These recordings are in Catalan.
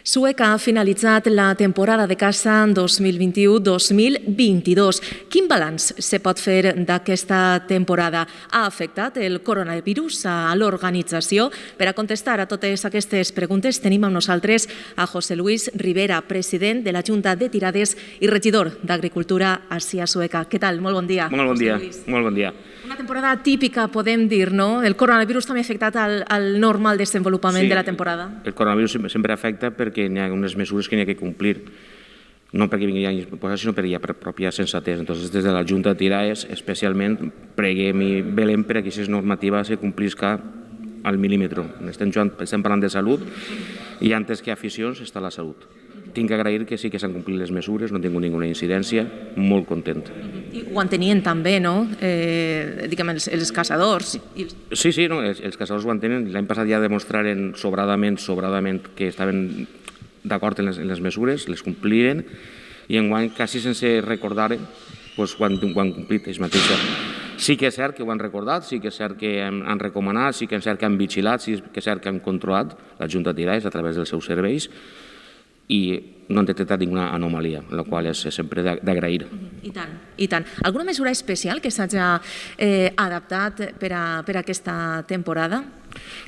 Sueca ha finalitzat la temporada de caça 2021-2022. Quin balanç se pot fer d'aquesta temporada? Ha afectat el coronavirus a l'organització? Per a contestar a totes aquestes preguntes tenim amb nosaltres a José Luis Rivera, president de la Junta de Tirades i regidor d'Agricultura a Sia Sueca. Què tal? Molt bon dia. Molt bon dia. Molt bon dia. Una temporada típica, podem dir, no? El coronavirus també ha afectat al normal desenvolupament de la temporada. El coronavirus sempre afecta perquè hi ha unes mesures que n'hi ha que complir, no perquè vingui anys posats, sinó perquè hi ha pròpia sensatesa. Entonces, des de la Junta de Tirades, especialment, preguem i velem perquè aquesta normativa se complisca al mil·límetre. Estem parlant de salut i antes que aficions està la salut. Tinc que agrair que sí que s'han complit les mesures, no he tingut ninguna incidència, molt content. I ho entenien també, no? Diguem, els caçadors. Sí, els caçadors ho entenen. L'any passat ja demostraren sobradament que estaven d'acord en les mesures, les compliren, i enguany quasi sense recordar ho han complit ells mateixos. Sí que és cert que ho han recordat, sí que és cert que han recomanat, sí que és cert que han vigilat, sí que és cert que han controlat la Junta de Tirades a través dels seus serveis, i no han detectat ninguna anomalia, la qual és sempre d'agrair. I tant. Alguna mesura especial que s'hagi adaptat per a aquesta temporada?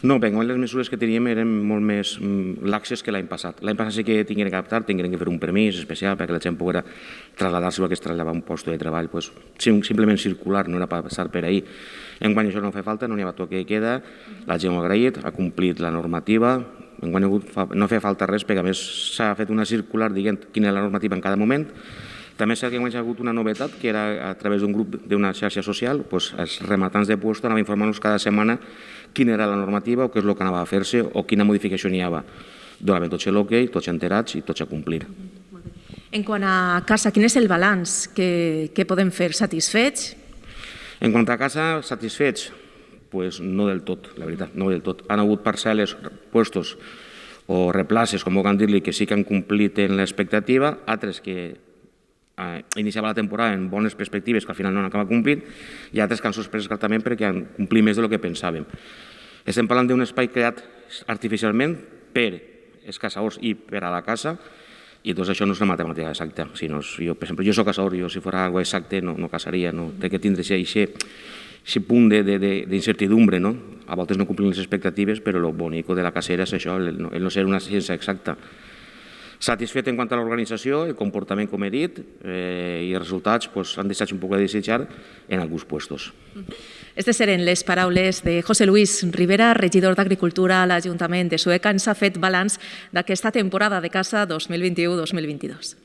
No, perquè les mesures que teníem eren molt més laxes que l'any passat. L'any passat sí que tingueren que adaptar, tingueren que fer un permís especial perquè la gent poguera traslladar-se o que es traslladava a un lloc de treball simplement circular, no era passar per ahir. Enguany això no fa falta, no n'hi ha toque de queda, la gent ho ha agraït, ha complit la normativa, no feia falta res perquè a més s'ha fet una circular dient quina és la normativa en cada moment. També és cert que hi ha hagut una novetat, que era a través d'un grup d'una xarxa social, els rematants de puesto anaven informant-nos cada setmana quina era la normativa o què és el que anava a fer-se o quina modificació n'hi havia. Donaven tots l'ok, tots enterats i tots a complir. En quant a caça, quin és el balanç que podem fer? Satisfets? En quant a caça, satisfets? Pues no del tot, la veritat, no del tot. Han hagut parcel·les, puestos o replaces, com vulguem dir-li, que sí que han complit en l'expectativa, altres que iniciava la temporada en bones perspectives que al final no han acabat complint, i altres que han sorprès gratament perquè han complit més del que pensàvem. Estem parlant d'un espai creat artificialment per els caçadors i per a la caça, i doncs això no és una matemàtica exacta. Per exemple, jo soc caçador, si fos una cosa exacta no caçaria, té que tindre aquest punt d'incertidumbre, no? A voltes no complim les expectatives, però el bonic de la cacera és això, el no ser una ciència exacta. Satisfet en quant a l'organització, el comportament, com he dit, i els resultats han deixat un poc de desitjar en alguns puestos. Aquestes eren les paraules de José Luis Rivera, regidor d'Agricultura a l'Ajuntament de Sueca. Ens ha fet balanç d'aquesta temporada de caça 2021-2022.